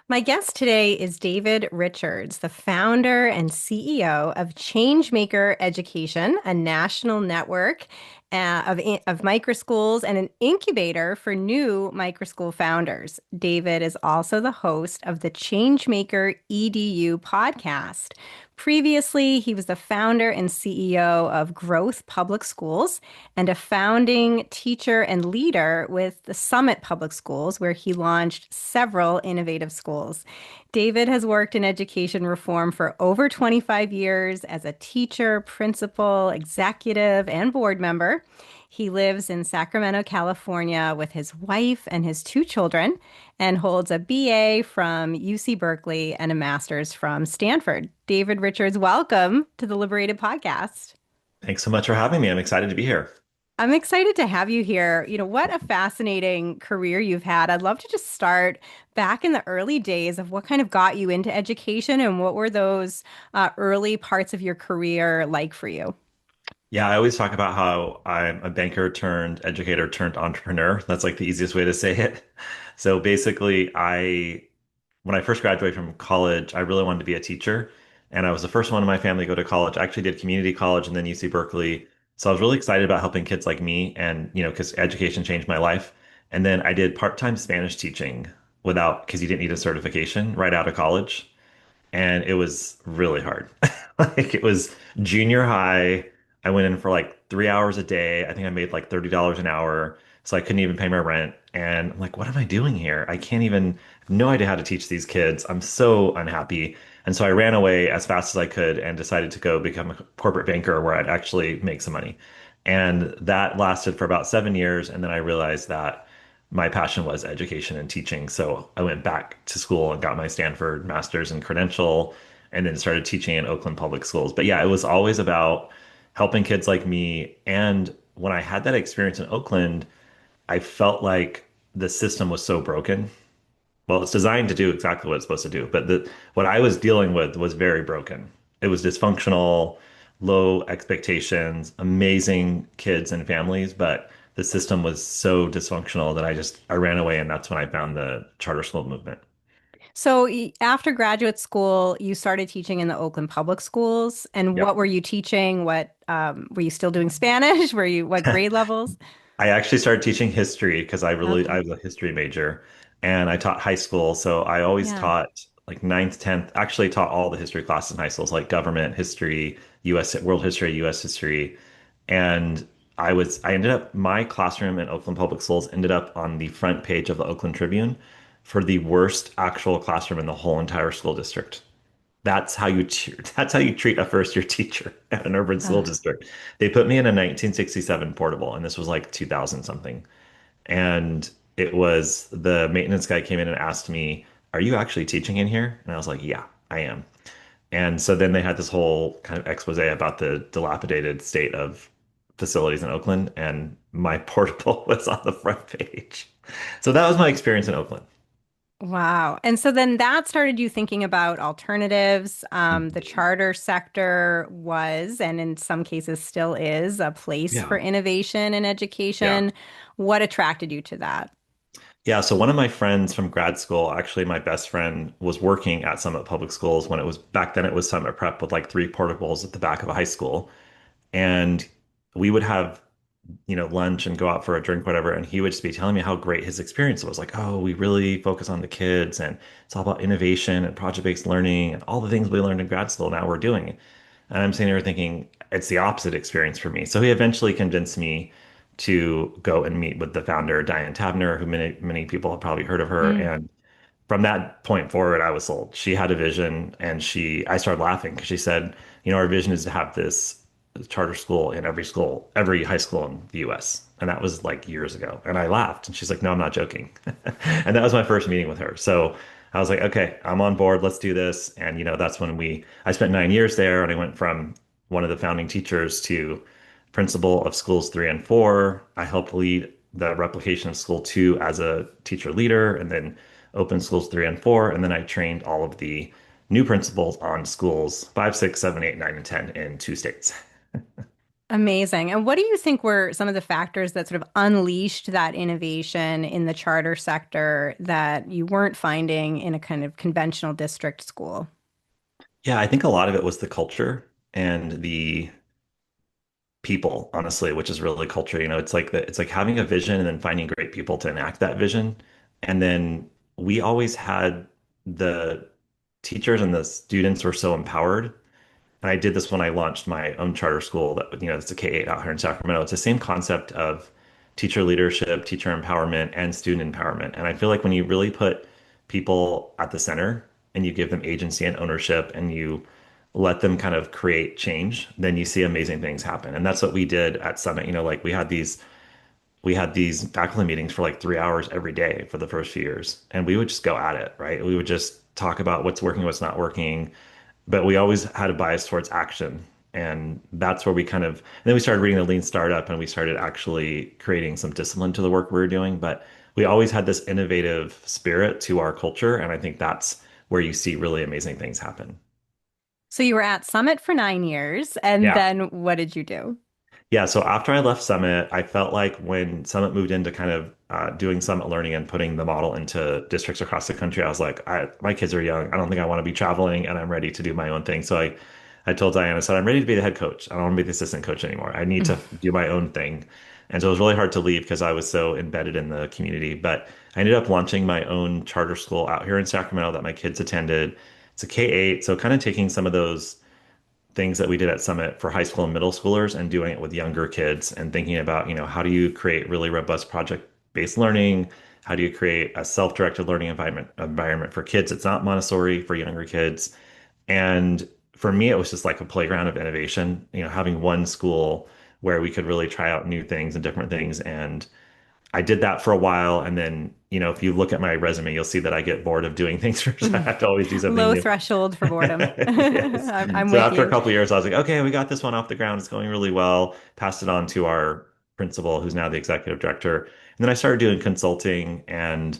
My guest today is David Richards, the founder and CEO of Changemaker Education, a national network of microschools and an incubator for new microschool founders. David is also the host of the Changemaker EDU podcast. Previously, he was the founder and CEO of Growth Public Schools and a founding teacher and leader with the Summit Public Schools, where he launched several innovative schools. David has worked in education reform for over 25 years as a teacher, principal, executive, and board member. He lives in Sacramento, California with his wife and his two children and holds a BA from UC Berkeley and a master's from Stanford. David Richards, welcome to the Liberated Podcast. Thanks so much for having me. I'm excited to be here. I'm excited to have you here. What a fascinating career you've had. I'd love to just start back in the early days of what kind of got you into education and what were those early parts of your career like for you? Yeah, I always talk about how I'm a banker turned educator turned entrepreneur. That's like the easiest way to say it. So basically, when I first graduated from college, I really wanted to be a teacher. And I was the first one in my family to go to college. I actually did community college and then UC Berkeley. So I was really excited about helping kids like me and, because education changed my life. And then I did part-time Spanish teaching because you didn't need a certification right out of college. And it was really hard. Like it was junior high. I went in for like 3 hours a day. I think I made like $30 an hour. So I couldn't even pay my rent. And I'm like, what am I doing here? I can't even, I have no idea how to teach these kids. I'm so unhappy. And so I ran away as fast as I could and decided to go become a corporate banker where I'd actually make some money. And that lasted for about 7 years. And then I realized that my passion was education and teaching. So I went back to school and got my Stanford master's and credential and then started teaching in Oakland public schools. But yeah, it was always about helping kids like me. And when I had that experience in Oakland, I felt like the system was so broken. Well, it's designed to do exactly what it's supposed to do, but what I was dealing with was very broken. It was dysfunctional, low expectations, amazing kids and families, but the system was so dysfunctional that I ran away, and that's when I found the charter school movement. So after graduate school, you started teaching in the Oakland public schools. And Yep. what were you teaching? What were you still doing Spanish? Were you what grade levels? I actually started teaching history because I Okay. was a history major and I taught high school. So I always Yeah. taught like ninth, 10th, actually taught all the history classes in high schools, like government history, US, world history, US history. And I ended up, my classroom in Oakland Public Schools ended up on the front page of the Oakland Tribune for the worst actual classroom in the whole entire school district. That's how you treat a first year teacher at an urban school Ugh. district. They put me in a 1967 portable, and this was like 2000 something. And it was the maintenance guy came in and asked me, "Are you actually teaching in here?" And I was like, "Yeah, I am." And so then they had this whole kind of expose about the dilapidated state of facilities in Oakland, and my portable was on the front page. So that was my experience in Oakland. Wow. And so then that started you thinking about alternatives. The Mhm. charter sector was, and in some cases still is, a place for Yeah. innovation and Yeah. education. What attracted you to that? Yeah, so one of my friends from grad school, actually my best friend, was working at Summit Public Schools when it was back then it was Summit Prep with like three portables at the back of a high school. And we would have, lunch and go out for a drink, whatever, and he would just be telling me how great his experience was. Like, oh, we really focus on the kids and it's all about innovation and project-based learning and all the things we learned in grad school now we're doing. And I'm sitting there thinking it's the opposite experience for me. So he eventually convinced me to go and meet with the founder, Diane Tabner, who many people have probably heard of her. Mm. And from that point forward, I was sold. She had a vision, and I started laughing because she said, our vision is to have this charter school in every school, every high school in the US. And that was like years ago. And I laughed, and she's like, no, I'm not joking. And that was my first meeting with her. So I was like, okay, I'm on board. Let's do this. And, that's when I spent 9 years there, and I went from one of the founding teachers to principal of schools 3 and 4. I helped lead the replication of school 2 as a teacher leader, and then open schools 3 and 4. And then I trained all of the new principals on schools 5, 6, 7, 8, 9, and 10 in 2 states. Amazing. And what do you think were some of the factors that sort of unleashed that innovation in the charter sector that you weren't finding in a kind of conventional district school? Yeah, I think a lot of it was the culture and the people, honestly, which is really culture. It's like having a vision and then finding great people to enact that vision. And then we always had the teachers and the students were so empowered. And I did this when I launched my own charter school it's a K-8 out here in Sacramento. It's the same concept of teacher leadership, teacher empowerment, and student empowerment. And I feel like when you really put people at the center and you give them agency and ownership and you let them kind of create change, then you see amazing things happen. And that's what we did at Summit. Like we had these faculty meetings for like 3 hours every day for the first few years. And we would just go at it, right? We would just talk about what's working, what's not working, but we always had a bias towards action. And that's where and then we started reading the Lean Startup and we started actually creating some discipline to the work we were doing. But we always had this innovative spirit to our culture. And I think that's where you see really amazing things happen. So you were at Summit for 9 years, and Yeah. then what did you do? Yeah, so after I left Summit, I felt like when Summit moved into kind of doing Summit learning and putting the model into districts across the country, I was like, my kids are young. I don't think I want to be traveling, and I'm ready to do my own thing. So I told Diana, I said, I'm ready to be the head coach. I don't want to be the assistant coach anymore. I need to do my own thing. And so it was really hard to leave because I was so embedded in the community. But I ended up launching my own charter school out here in Sacramento that my kids attended. It's a K-8, so kind of taking some of those things that we did at Summit for high school and middle schoolers and doing it with younger kids and thinking about, how do you create really robust project-based learning? How do you create a self-directed learning environment for kids? It's not Montessori for younger kids. And for me, it was just like a playground of innovation, having one school where we could really try out new things and different things. And I did that for a while. And then, if you look at my resume, you'll see that I get bored of doing things first. I have to always do something Low new. threshold for boredom. Yes. I'm So with after a you. couple of years, I was like, okay, we got this one off the ground. It's going really well. Passed it on to our principal, who's now the executive director. And then I started doing consulting and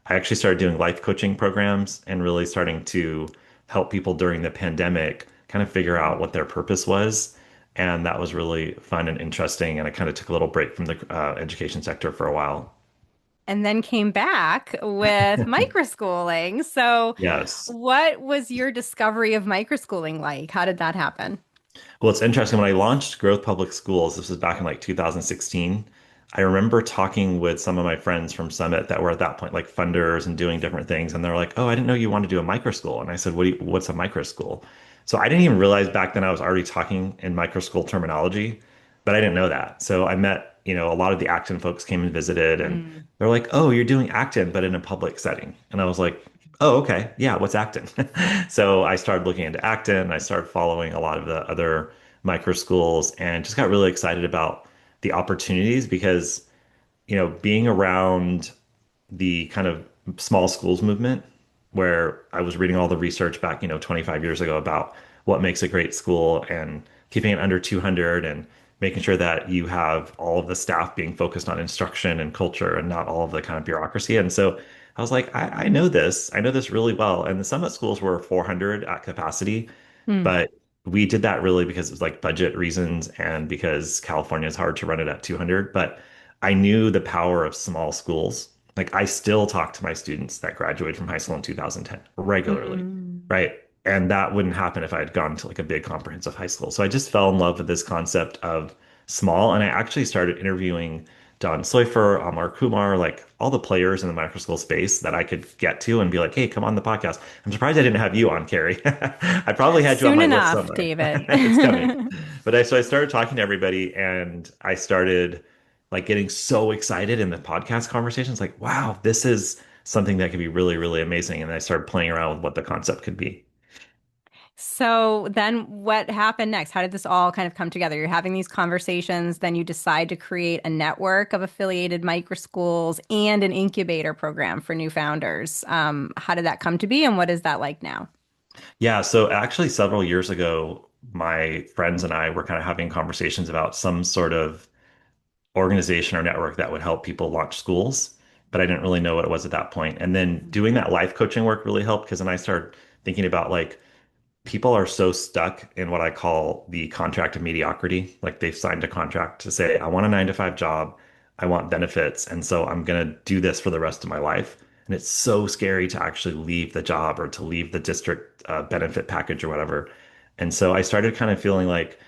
I actually started doing life coaching programs and really starting to help people during the pandemic kind of figure out what their purpose was. And that was really fun and interesting. And I kind of took a little break from the education sector for a while. And then came back with microschooling. So, Yes. what was your discovery of microschooling like? How did that happen? Well, it's interesting. When I launched Growth Public Schools, this was back in like 2016. I remember talking with some of my friends from Summit that were at that point like funders and doing different things. And they're like, oh, I didn't know you wanted to do a micro school. And I said, what's a micro school? So I didn't even realize back then I was already talking in micro school terminology, but I didn't know that. So I met, a lot of the Acton folks came and visited and Mm. they're like, oh, you're doing Acton, but in a public setting. And I was like, oh, okay. Yeah, what's Acton? So I started looking into Acton. I started following a lot of the other micro schools and just got really excited about the opportunities because, being around the kind of small schools movement where I was reading all the research back, 25 years ago about what makes a great school and keeping it under 200 and making sure that you have all of the staff being focused on instruction and culture and not all of the kind of bureaucracy. And so I was like, I know this. I know this really well. And the Summit schools were 400 at capacity, Mm. but we did that really because it was like budget reasons and because California is hard to run it at 200. But I knew the power of small schools. Like I still talk to my students that graduated from high school in 2010 regularly, Mm. right? And that wouldn't happen if I had gone to like a big comprehensive high school. So I just fell in love with this concept of small. And I actually started interviewing Don Seufer, Amar Kumar, like all the players in the micro school space that I could get to and be like, hey, come on the podcast. I'm surprised I didn't have you on, Kerry. I probably had you on Soon my list enough, somewhere. David. It's coming. So I started talking to everybody and I started like getting so excited in the podcast conversations, like, wow, this is something that could be really, really amazing. And I started playing around with what the concept could be. So then what happened next? How did this all kind of come together? You're having these conversations, then you decide to create a network of affiliated micro schools and an incubator program for new founders. How did that come to be, and what is that like now? Yeah, so actually several years ago, my friends and I were kind of having conversations about some sort of organization or network that would help people launch schools, but I didn't really know what it was at that point. And then doing that life coaching work really helped because then I started thinking about like people are so stuck in what I call the contract of mediocrity. Like they've signed a contract to say, I want a 9 to 5 job, I want benefits, and so I'm going to do this for the rest of my life. And it's so scary to actually leave the job or to leave the district benefit package or whatever. And so I started kind of feeling like,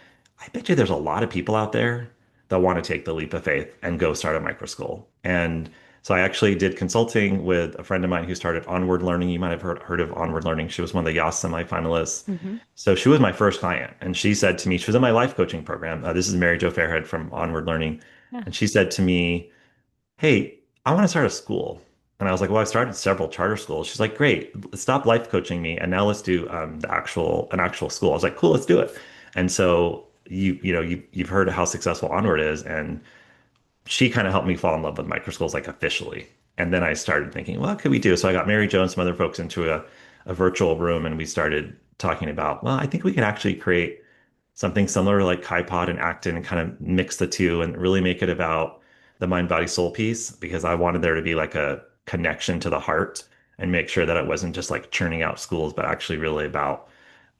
I bet you there's a lot of people out there that want to take the leap of faith and go start a micro school. And so I actually did consulting with a friend of mine who started Onward Learning. You might have heard of Onward Learning. She was one of the YAS semifinalists. Hmm. So she was my first client. And she said to me, she was in my life coaching program. This is Mary Jo Fairhead from Onward Learning. Yeah. And she said to me, hey, I want to start a school. And I was like, well, I've started several charter schools. She's like, great, stop life coaching me. And now let's do an actual school. I was like, cool, let's do it. And so you've heard how successful Onward is. And she kind of helped me fall in love with microschools like officially. And then I started thinking, well, what could we do? So I got Mary Jo and some other folks into a virtual room and we started talking about, well, I think we can actually create something similar like KaiPod and Acton and kind of mix the two and really make it about the mind, body, soul piece because I wanted there to be like a connection to the heart and make sure that it wasn't just like churning out schools, but actually really about,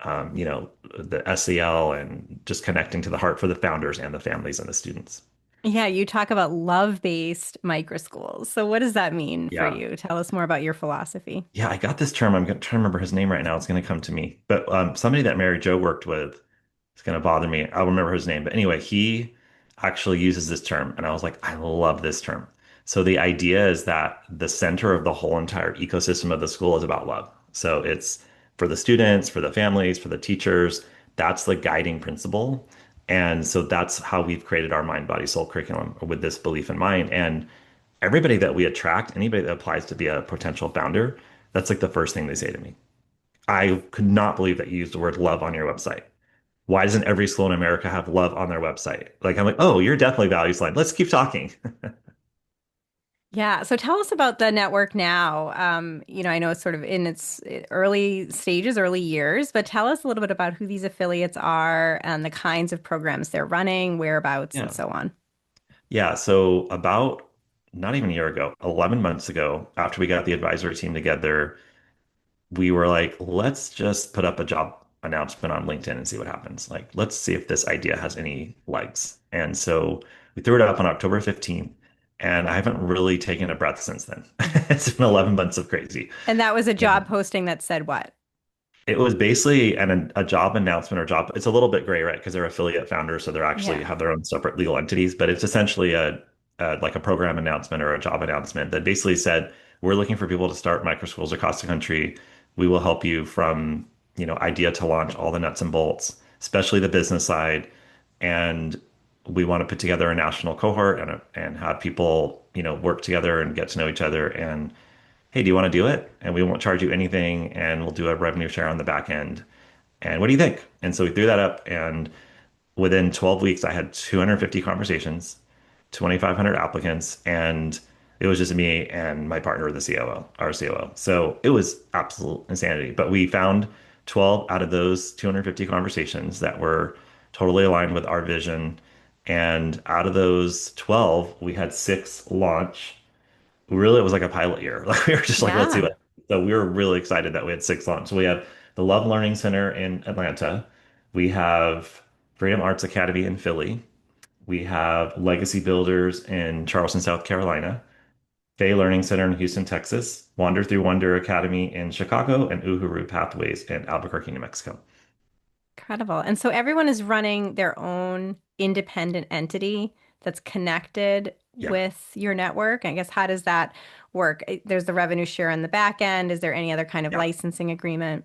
the SEL and just connecting to the heart for the founders and the families and the students. Yeah, you talk about love-based microschools. So what does that mean for Yeah. you? Tell us more about your philosophy. Yeah, I got this term. Trying to remember his name right now. It's going to come to me. But somebody that Mary Jo worked with, it's going to bother me. I'll remember his name. But anyway, he actually uses this term. And I was like, I love this term. So the idea is that the center of the whole entire ecosystem of the school is about love. So it's for the students, for the families, for the teachers. That's the guiding principle. And so that's how we've created our mind, body, soul curriculum with this belief in mind. And everybody that we attract, anybody that applies to be a potential founder, that's like the first thing they say to me. I could not believe that you used the word love on your website. Why doesn't every school in America have love on their website? Like, I'm like, oh, you're definitely values line. Let's keep talking. Yeah, so tell us about the network now. I know it's sort of in its early stages, early years, but tell us a little bit about who these affiliates are and the kinds of programs they're running, whereabouts, and Yeah. so on. Yeah. So about not even a year ago, 11 months ago, after we got the advisory team together, we were like, let's just put up a job announcement on LinkedIn and see what happens. Like, let's see if this idea has any legs. And so we threw it up on October 15th, and I haven't really taken a breath since then. It's been 11 months of crazy. And that was a job posting that said what? It was basically a job announcement or job. It's a little bit gray, right? Because they're affiliate founders, so they're actually Yeah. have their own separate legal entities. But it's essentially like a program announcement or a job announcement that basically said, "We're looking for people to start micro schools across the country. We will help you from idea to launch, all the nuts and bolts, especially the business side, and we want to put together a national cohort and have people work together and get to know each other and." Hey, do you want to do it? And we won't charge you anything, and we'll do a revenue share on the back end. And what do you think? And so we threw that up, and within 12 weeks, I had 250 conversations, 2,500 applicants, and it was just me and my partner, the COO, our COO. So it was absolute insanity. But we found 12 out of those 250 conversations that were totally aligned with our vision. And out of those 12, we had six launch. Really, it was like a pilot year. Like we were just like, let's see Yeah. what. So we were really excited that we had six launches. So we have the Love Learning Center in Atlanta. We have Freedom Arts Academy in Philly. We have Legacy Builders in Charleston, South Carolina. Fay Learning Center in Houston, Texas. Wander Through Wonder Academy in Chicago, and Uhuru Pathways in Albuquerque, New Mexico. Incredible. And so everyone is running their own independent entity that's connected Yeah. with your network. I guess how does that work? There's the revenue share on the back end. Is there any other kind of Yeah. licensing agreement?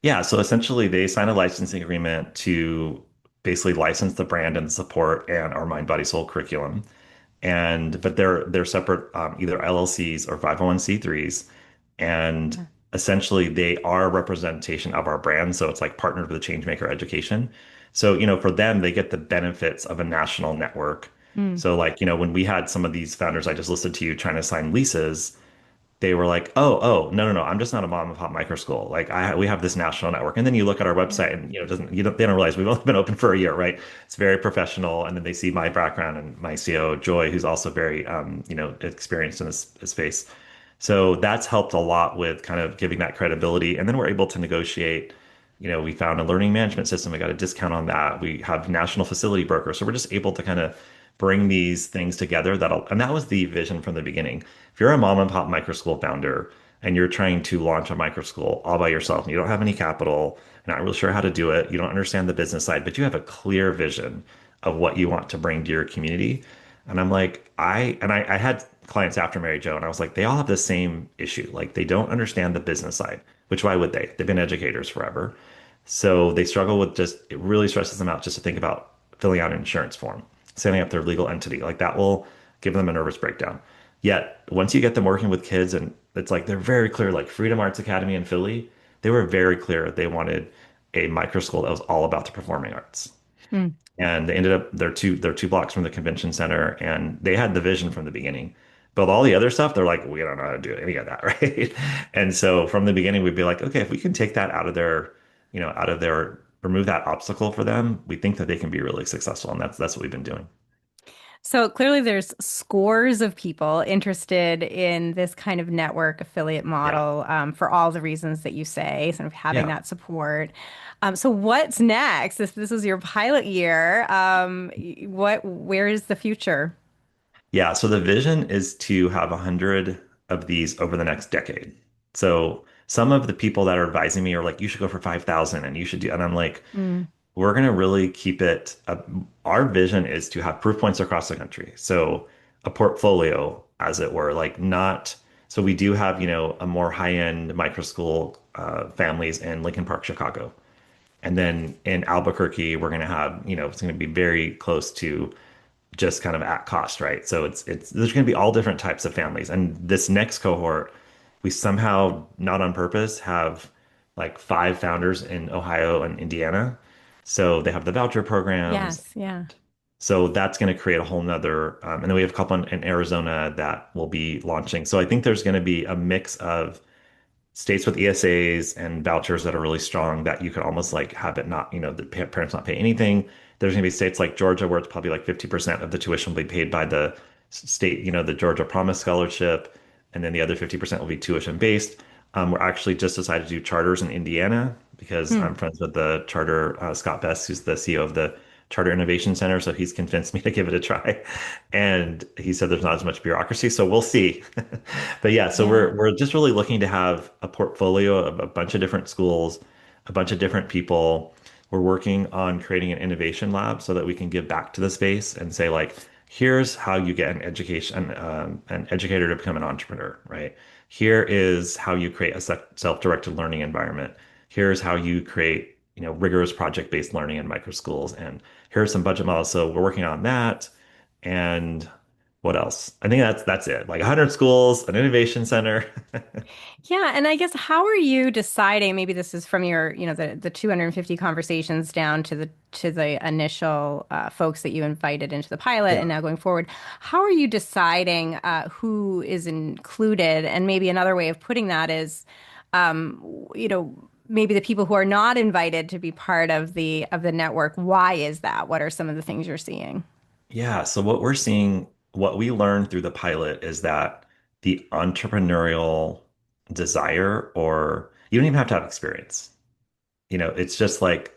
Yeah, so essentially they sign a licensing agreement to basically license the brand and the support and our mind, body, soul curriculum. And but they're separate either LLCs or 501(c)(3)s, and essentially they are a representation of our brand. So it's like partnered with Changemaker Education. So for them, they get the benefits of a national network. Mm. So like when we had some of these founders I just listed to you trying to sign leases, they were like, oh, no, no, no, I'm just not a mom and pop micro school. Like we have this national network. And then you look at our Yeah. website and they don't realize we've only been open for a year, right? It's very professional. And then they see my background and my CEO, Joy, who's also very, experienced in this space. So that's helped a lot with kind of giving that credibility. And then we're able to negotiate. We found a learning management system. We got a discount on that. We have national facility brokers. So we're just able to kind of bring these things together and that was the vision from the beginning. If you're a mom and pop micro school founder and you're trying to launch a micro school all by yourself and you don't have any capital, you're not really sure how to do it, you don't understand the business side, but you have a clear vision of what you want to bring to your community. And I'm like, I had clients after Mary Jo, and I was like, they all have the same issue. Like they don't understand the business side, which why would they? They've been educators forever. So they struggle with it really stresses them out just to think about filling out an insurance form, setting up their legal entity. Like that will give them a nervous breakdown. Yet once you get them working with kids, and it's like they're very clear, like Freedom Arts Academy in Philly, they were very clear they wanted a micro school that was all about the performing arts. Hmm. And they ended up they're two blocks from the convention center, and they had the vision from the beginning. But all the other stuff, they're like, we don't know how to do any of that, right? And so from the beginning, we'd be like, okay, if we can take that out of their remove that obstacle for them, we think that they can be really successful, and that's what we've been doing. So clearly, there's scores of people interested in this kind of network affiliate Yeah, model for all the reasons that you say, sort of having yeah, that support. So what's next? This is your pilot year. Where is the future? yeah. So the vision is to have 100 of these over the next decade. So some of the people that are advising me are like, you should go for 5,000 and you should do, and I'm like, Mm, we're going to really keep it. Our vision is to have proof points across the country. So a portfolio, as it were, like not. So we do have, a more high-end micro school families in Lincoln Park, Chicago. And then in Albuquerque, we're going to have, it's going to be very close to just kind of at cost, right? So it's there's going to be all different types of families. And this next cohort, we somehow, not on purpose, have like five founders in Ohio and Indiana. So they have the voucher programs. yes, yeah. So that's going to create a whole nother, and then we have a couple in Arizona that will be launching. So I think there's going to be a mix of states with ESAs and vouchers that are really strong that you could almost like have it not, the parents not pay anything. There's going to be states like Georgia where it's probably like 50% of the tuition will be paid by the state, the Georgia Promise Scholarship, and then the other 50% will be tuition based. We're actually just decided to do charters in Indiana because Hmm. I'm friends with the charter, Scott Best, who's the CEO of the Charter Innovation Center. So he's convinced me to give it a try. And he said there's not as much bureaucracy. So we'll see. But yeah, so Yeah. we're just really looking to have a portfolio of a bunch of different schools, a bunch of different people. We're working on creating an innovation lab so that we can give back to the space and say like, here's how you get an educator to become an entrepreneur, right? Here is how you create a self-directed learning environment. Here's how you create, rigorous project-based learning in micro schools. And here's some budget models. So we're working on that. And what else? I think that's it. Like 100 schools, an innovation center. Yeah, and I guess how are you deciding, maybe this is from your, the 250 conversations down to the initial folks that you invited into the pilot and Yeah. now going forward. How are you deciding who is included? And maybe another way of putting that is, maybe the people who are not invited to be part of the network. Why is that? What are some of the things you're seeing? Yeah. So what we're seeing, what we learned through the pilot is that the entrepreneurial desire, or you don't even have to have experience. It's just like,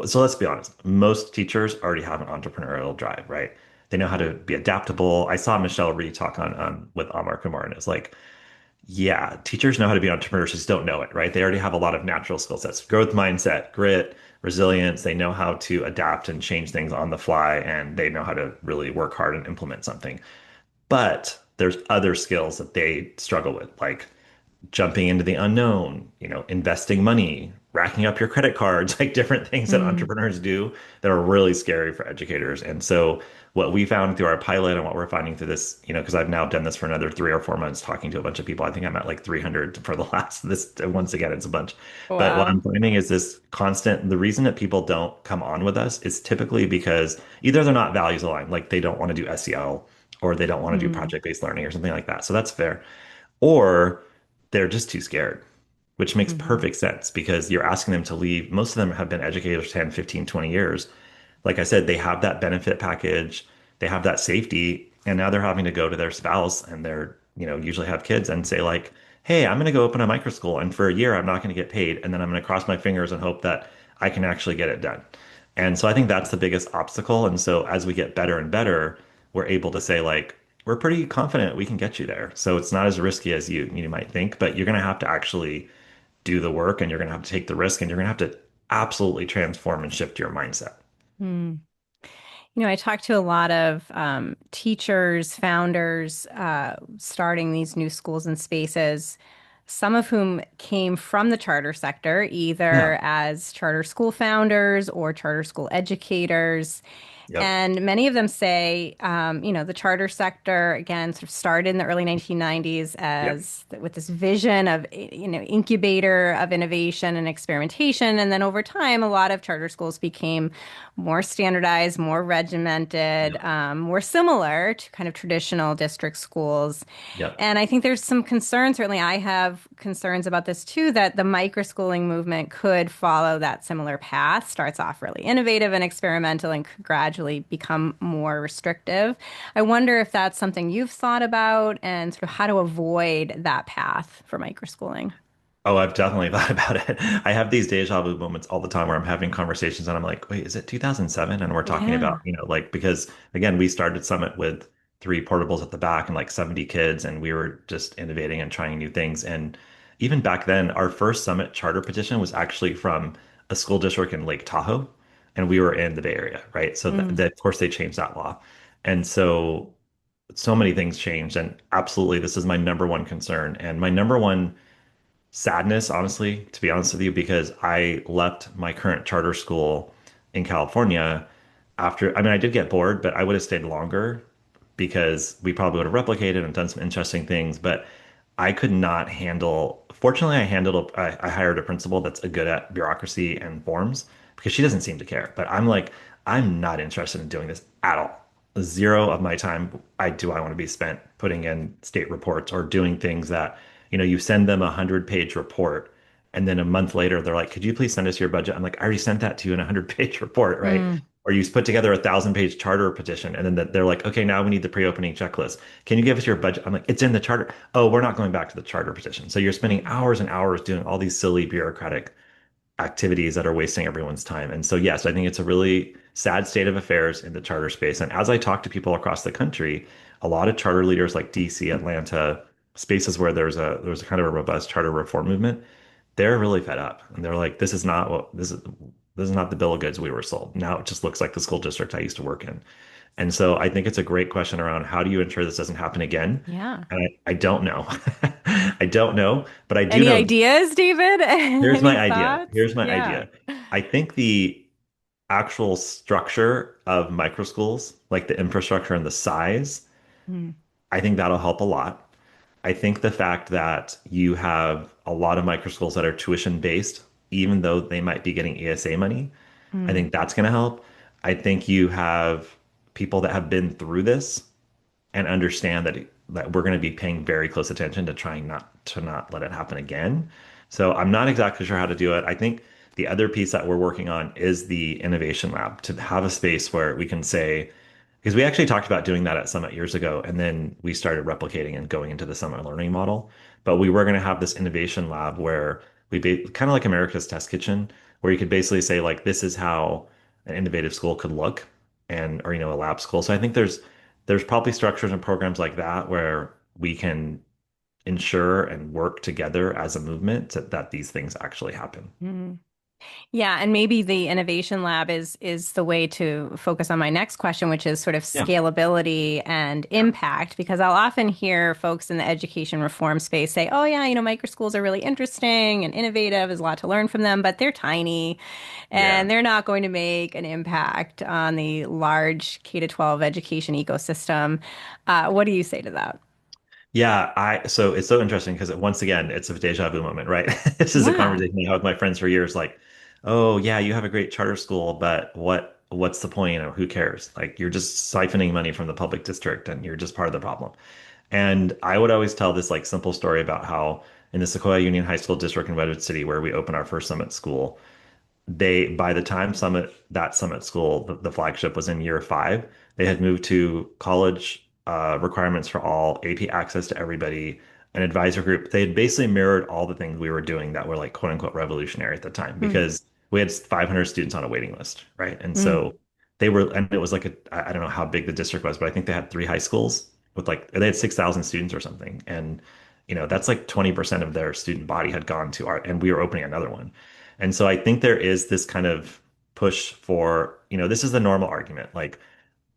so let's be honest, most teachers already have an entrepreneurial drive, right? They know how to be adaptable. I saw Michelle Reed talk on with Amar Kumar, and it's like, yeah, teachers know how to be entrepreneurs, just don't know it, right? They already have a lot of natural skill sets, growth mindset, grit, resilience. They know how to adapt and change things on the fly, and they know how to really work hard and implement something. But there's other skills that they struggle with, like jumping into the unknown, investing money, racking up your credit cards, like different things that Mm, entrepreneurs do that are really scary for educators. And so what we found through our pilot and what we're finding through this, because I've now done this for another 3 or 4 months talking to a bunch of people. I think I'm at like 300 for the last this once again, it's a bunch. But what I'm wow. finding is this constant, the reason that people don't come on with us is typically because either they're not values aligned, like they don't want to do SEL or they don't want to do Mm, project-based learning or something like that. So that's fair. Or they're just too scared, which makes hmm perfect sense because you're asking them to leave. Most of them have been educators 10, 15, 20 years. Like I said, they have that benefit package, they have that safety, and now they're having to go to their spouse and they're, usually have kids and say like, hey, I'm going to go open a micro school, and for a year, I'm not going to get paid. And then I'm going to cross my fingers and hope that I can actually get it done. And so I think that's the biggest obstacle. And so as we get better and better, we're able to say, like, we're pretty confident we can get you there. So it's not as risky as you might think, but you're going to have to actually do the work and you're going to have to take the risk and you're going to have to absolutely transform and shift your mindset. Hmm. I talk to a lot of teachers, founders, starting these new schools and spaces, some of whom came from the charter sector, Yeah. either as charter school founders or charter school educators. Yep. And many of them say, the charter sector, again, sort of started in the early 1990s Yep. as with this vision of, incubator of innovation and experimentation. And then over time, a lot of charter schools became more standardized, more regimented, Yep. more similar to kind of traditional district schools. Yep. And I think there's some concern, certainly I have concerns about this too, that the microschooling movement could follow that similar path, starts off really innovative and experimental and could gradually become more restrictive. I wonder if that's something you've thought about and sort of how to avoid that path for microschooling. Oh, I've definitely thought about it. I have these deja vu moments all the time where I'm having conversations and I'm like, wait, is it 2007? And we're talking Yeah. about, like, because again, we started Summit with three portables at the back and like 70 kids, and we were just innovating and trying new things. And even back then, our first Summit charter petition was actually from a school district in Lake Tahoe, and we were in the Bay Area, right? So Mm, that of course, they changed that law. And so many things changed. And absolutely, this is my number one concern. And my number one sadness, honestly, to be honest with you, because I left my current charter school in California after, I mean, I did get bored, but I would have stayed longer because we probably would have replicated and done some interesting things. But I could not handle, fortunately, I hired a principal that's good at bureaucracy and forms because she doesn't seem to care. But I'm like, I'm not interested in doing this at all. Zero of my time I want to be spent putting in state reports or doing things that, you send them 100-page report and then a month later they're like, could you please send us your budget? I'm like, I already sent that to you in a 100-page report, right? mm, Or you put together 1,000-page charter petition and then they're like, okay, now we need the pre-opening checklist. Can you give us your budget? I'm like, it's in the charter. Oh, we're not going back to the charter petition. So you're spending mm. hours and hours doing all these silly bureaucratic activities that are wasting everyone's time. And so, yes, I think it's a really sad state of affairs in the charter space. And as I talk to people across the country, a lot of charter leaders like DC, Atlanta, spaces where there's a kind of a robust charter reform movement, they're really fed up. And they're like, this is not the bill of goods we were sold. Now it just looks like the school district I used to work in. And so I think it's a great question around how do you ensure this doesn't happen again? Yeah. And I don't know. I don't know, but I do Any know. ideas, David? Here's Any my idea. thoughts? Here's my Yeah. idea. I think the actual structure of micro schools, like the infrastructure and the size, Mm, I think that'll help a lot. I think the fact that you have a lot of micro schools that are tuition based, even though they might be getting ESA money, I mm, think that's going to help. I think you have people that have been through this and understand that we're going to be paying very close attention to trying not let it happen again. So I'm not exactly sure how to do it. I think the other piece that we're working on is the innovation lab to have a space where we can say, because we actually talked about doing that at Summit years ago, and then we started replicating and going into the Summit learning model. But we were going to have this innovation lab where kind of like America's Test Kitchen, where you could basically say like, this is how an innovative school could look, and or a lab school. So I think there's probably structures and programs like that where we can ensure and work together as a movement that these things actually happen. mm. Yeah, and maybe the innovation lab is the way to focus on my next question, which is sort of Yeah. scalability and Yeah. impact, because I'll often hear folks in the education reform space say, "Oh yeah, micro schools are really interesting and innovative. There's a lot to learn from them, but they're tiny Yeah. and they're not going to make an impact on the large K to 12 education ecosystem." What do you say to that? Yeah, so it's so interesting because once again, it's a deja vu moment, right? This is a Yeah. conversation I had with my friends for years, like, oh yeah, you have a great charter school, but what's the point? Who cares? Like you're just siphoning money from the public district and you're just part of the problem. And I would always tell this like simple story about how in the Sequoia Union High School District in Redwood City, where we opened our first Summit school, by the time Summit school, the flagship was in year 5, they had moved to college requirements for all, AP access to everybody, an advisor group. They had basically mirrored all the things we were doing that were like quote unquote revolutionary at the time Mm, because we had 500 students on a waiting list, right? And mm. so they were, and it was like I don't know how big the district was, but I think they had three high schools with like, they had 6,000 students or something. And, that's like 20% of their student body had gone to art, and we were opening another one. And so I think there is this kind of push for, this is the normal argument. Like,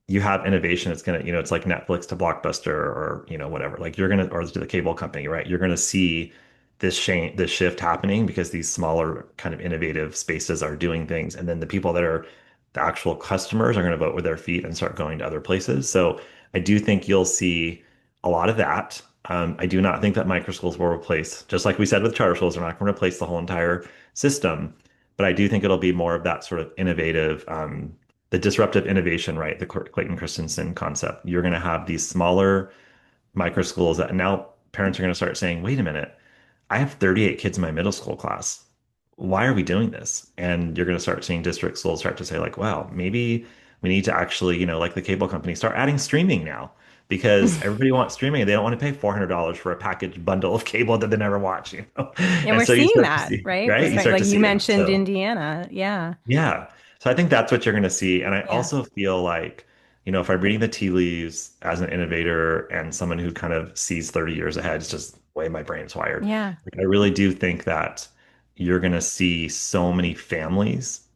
you have innovation, it's gonna, it's like Netflix to Blockbuster or whatever. Like you're gonna, or to the cable company, right? You're gonna see this shift happening because these smaller kind of innovative spaces are doing things, and then the people that are the actual customers are going to vote with their feet and start going to other places. So I do think you'll see a lot of that. I do not think that microschools will replace, just like we said with charter schools, they're not going to replace the whole entire system. But I do think it'll be more of that sort of innovative, the disruptive innovation, right? The Clayton Christensen concept. You're going to have these smaller micro schools that now parents are going to start saying, wait a minute, I have 38 kids in my middle school class. Why are we doing this? And you're going to start seeing district schools start to say, like, wow, maybe we need to actually, like the cable company, start adding streaming now because everybody wants streaming and they don't want to pay $400 for a package bundle of cable that they never watch, And And we're so you seeing start to that, see, right? We're right? You starting, start like to you see that. mentioned So Indiana. Yeah. yeah. So I think that's what you're going to see. And I Yeah. also feel like, if I'm reading the tea leaves as an innovator and someone who kind of sees 30 years ahead, it's just the way my brain's wired. Yeah. Like, I really do think that you're going to see so many families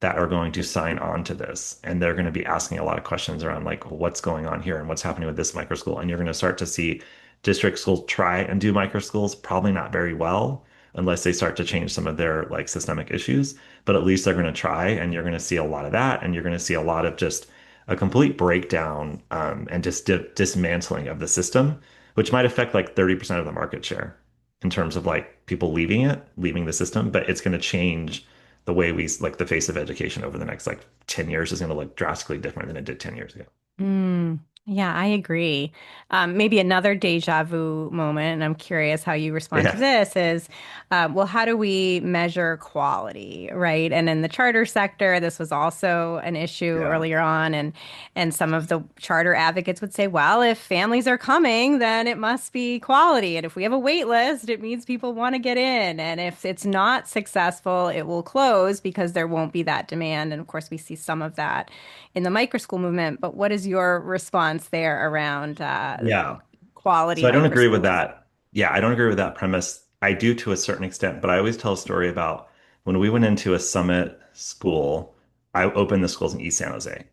that are going to sign on to this, and they're going to be asking a lot of questions around like what's going on here and what's happening with this micro school. And you're going to start to see district schools try and do micro schools, probably not very well unless they start to change some of their like systemic issues, but at least they're going to try. And you're going to see a lot of that, and you're going to see a lot of just a complete breakdown, and just dismantling of the system, which might affect like 30% of the market share in terms of like people leaving the system, but it's going to change the way we like the face of education over the next like 10 years is going to look drastically different than it did 10 years ago. Mm, yeah, I agree. Maybe another deja vu moment, and I'm curious how you respond to Yeah. this is, well, how do we measure quality, right? And in the charter sector, this was also an issue Yeah. earlier on, and some of the charter advocates would say, well, if families are coming, then it must be quality, and if we have a wait list, it means people want to get in, and if it's not successful, it will close because there won't be that demand. And of course, we see some of that in the microschool movement. But what is your response there around Yeah. quality So I don't agree with microschools? that. Yeah, I don't agree with that premise. I do to a certain extent, but I always tell a story about when we went into a summit school. I opened the schools in East San Jose,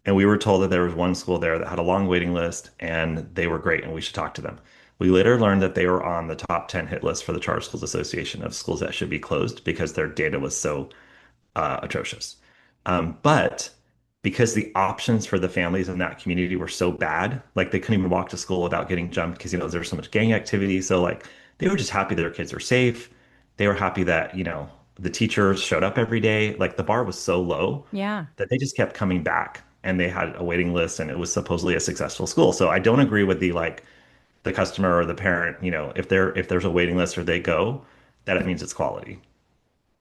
and we were told that there was one school there that had a long waiting list and they were great and we should talk to them. We later learned that they were on the top 10 hit list for the Charter Schools Association of schools that should be closed because their data was so atrocious. But because the options for the families in that community were so bad, like they couldn't even walk to school without getting jumped because there was so much gang activity. So like they were just happy that their kids were safe. They were happy that the teachers showed up every day. Like the bar was so low Yeah. that they just kept coming back, and they had a waiting list, and it was supposedly a successful school. So I don't agree with the like the customer or the parent, if there's a waiting list or they go, that it means it's quality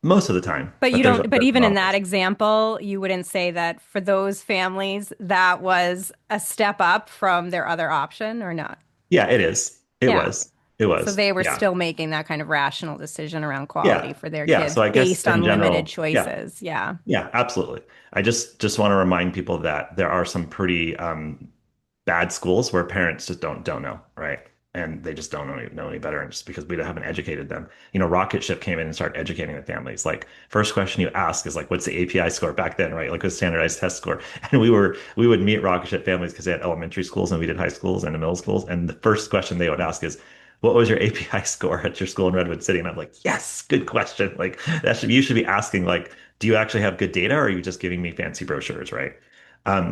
most of the time, But you but there's don't, but other even in that anomalies. example, you wouldn't say that for those families, that was a step up from their other option or not? Yeah, it is. It Yeah. was. It So was. they were Yeah. still making that kind of rational decision around quality Yeah. for their Yeah. kids So I guess based in on limited general, yeah. choices. Yeah. Yeah, absolutely. I just want to remind people that there are some pretty bad schools where parents just don't know, right? And they just don't know any better, and just because we haven't educated them. Rocket Ship came in and started educating the families. Like first question you ask is like, what's the API score back then, right? Like a standardized test score. And we would meet Rocket Ship families because they had elementary schools and we did high schools and middle schools. And the first question they would ask is, what was your API score at your school in Redwood City? And I'm like, yes, good question. Like you should be asking like, do you actually have good data, or are you just giving me fancy brochures, right?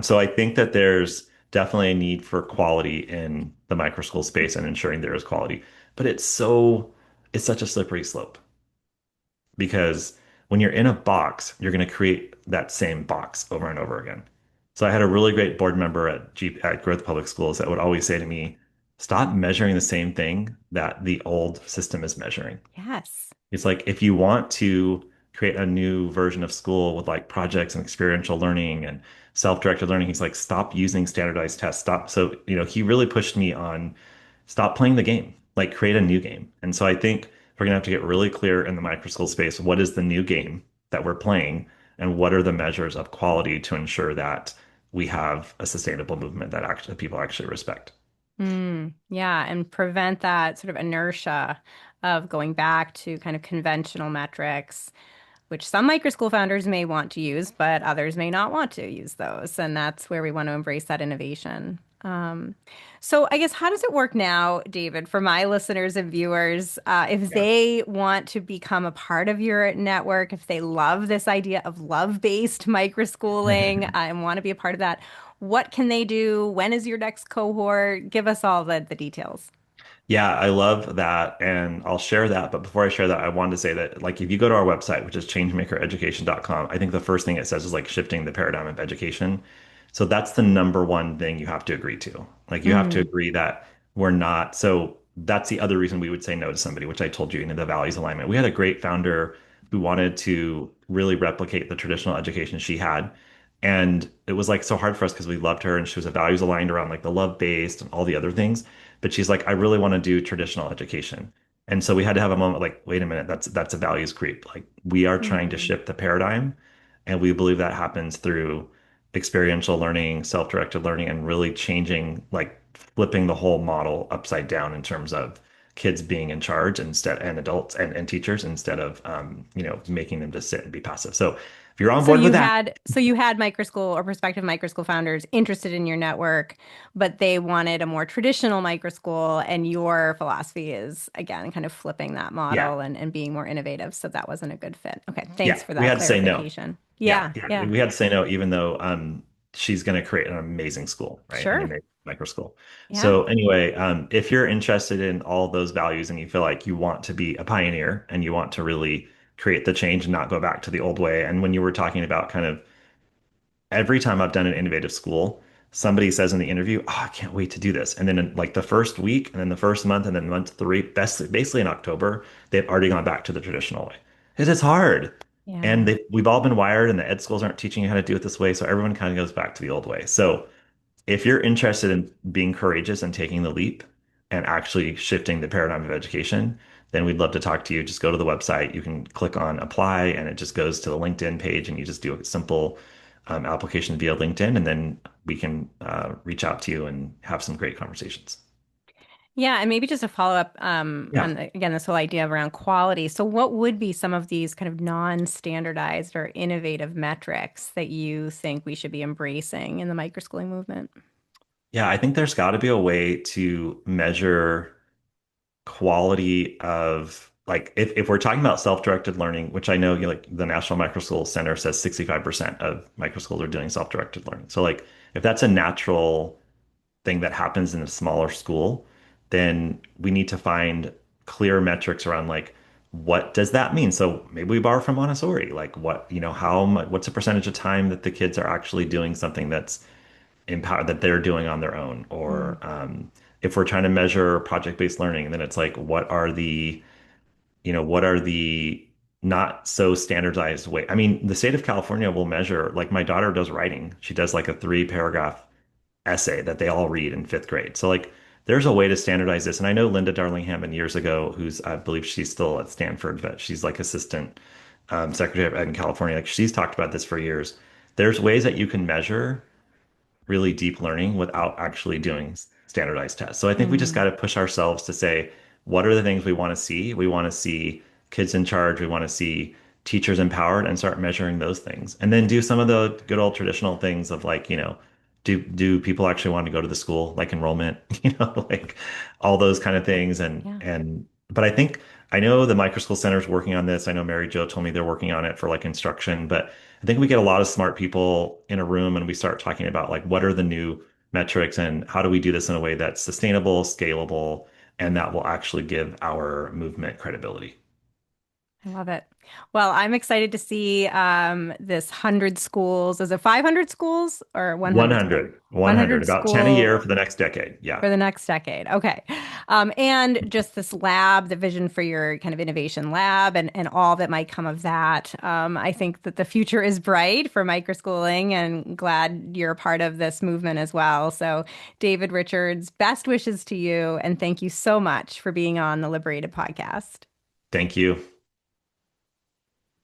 So I think that there's definitely a need for quality in the micro school space and ensuring there is quality. But it's such a slippery slope because when you're in a box, you're going to create that same box over and over again. So I had a really great board member at Growth Public Schools that would always say to me, stop measuring the same thing that the old system is measuring. Yes. It's like if you want to create a new version of school with like projects and experiential learning and self-directed learning, he's like, stop using standardized tests. Stop. So, he really pushed me on stop playing the game. like create a new game. And so I think we're gonna have to get really clear in the micro school space, what is the new game that we're playing and what are the measures of quality to ensure that we have a sustainable movement that actually people actually respect. Yeah, and prevent that sort of inertia of going back to kind of conventional metrics, which some micro school founders may want to use, but others may not want to use those. And that's where we want to embrace that innovation. So I guess how does it work now, David, for my listeners and viewers, if Yeah. they want to become a part of your network, if they love this idea of love-based microschooling, and want to be a part of that, what can they do? When is your next cohort? Give us all the details. Yeah, I love that. And I'll share that. But before I share that, I wanted to say that, like, if you go to our website, which is changemakereducation.com, I think the first thing it says is like shifting the paradigm of education. So that's the number one thing you have to agree to. Like, you have to Mm, agree that we're not. So that's the other reason we would say no to somebody, which I told you, the values alignment. We had a great founder who wanted to really replicate the traditional education she had. And it was like so hard for us because we loved her and she was a values aligned around like the love based and all the other things. But she's like, I really want to do traditional education. And so we had to have a moment like, wait a minute, that's a values creep. Like we are trying to mm. shift the paradigm. And we believe that happens through experiential learning, self-directed learning, and really changing, like flipping the whole model upside down in terms of kids being in charge instead and adults and teachers instead of making them just sit and be passive. So if you're on So board with you that, had so you had micro school or prospective micro school founders interested in your network, but they wanted a more traditional micro school, and your philosophy is again kind of flipping that yeah. model and being more innovative. So that wasn't a good fit. Okay, Yeah, thanks for we that had to say no. clarification. Yeah, Yeah, yeah, yeah, we had to say no, even though she's going to create an amazing school, right? An sure. amazing micro school. Yeah. So anyway, if you're interested in all those values and you feel like you want to be a pioneer and you want to really create the change and not go back to the old way, and when you were talking about kind of every time I've done an innovative school, somebody says in the interview, "Oh, I can't wait to do this." And then in like the first week, and then the first month, and then month three, basically in October, they've already gone back to the traditional way. Because it's hard. And Yeah. we've all been wired, and the ed schools aren't teaching you how to do it this way. So everyone kind of goes back to the old way. So if you're interested in being courageous and taking the leap and actually shifting the paradigm of education, then we'd love to talk to you. Just go to the website. You can click on apply, and it just goes to the LinkedIn page, and you just do a simple application via LinkedIn, and then we can reach out to you and have some great conversations. Yeah, and maybe just a follow up Yeah. on again this whole idea of around quality. So, what would be some of these kind of non-standardized or innovative metrics that you think we should be embracing in the microschooling movement? Yeah, I think there's got to be a way to measure quality of like if we're talking about self-directed learning, which I know like the National Microschool Center says 65% of microschools are doing self-directed learning. So like if that's a natural thing that happens in a smaller school, then we need to find clear metrics around like what does that mean? So maybe we borrow from Montessori, like what, how much, what's the percentage of time that the kids are actually doing something that's empower that they're doing on their own Mm, or if we're trying to measure project-based learning then it's like what are the not so standardized way. I mean, the state of California will measure, like my daughter does writing, she does like a 3 paragraph essay that they all read in fifth grade. So like there's a way to standardize this, and I know Linda Darling Hammond years ago, who's I believe she's still at Stanford, but she's like assistant secretary of ed in California, like she's talked about this for years. There's ways that you can measure really deep learning without actually doing standardized tests. So I think we just got mm, to push ourselves to say, what are the things we want to see? We want to see kids in charge. We want to see teachers empowered and start measuring those things. And then do some of the good old traditional things of like, do people actually want to go to the school, like enrollment, like all those kind of things. yeah. But I think I know the microschool center is working on this. I know Mary Jo told me they're working on it for like instruction, but I think we get a lot of smart people in a room and we start talking about like what are the new metrics and how do we do this in a way that's sustainable, scalable, and that will actually give our movement credibility. I love it. Well, I'm excited to see this 100 schools. Is it 500 schools or 100 schools? 100, 100, 100 about 10 a year schools for the next decade. Yeah. for the next decade. Okay. And just this lab, the vision for your kind of innovation lab and all that might come of that. I think that the future is bright for microschooling and glad you're a part of this movement as well. So, David Richards, best wishes to you. And thank you so much for being on the Liberated podcast. Thank you.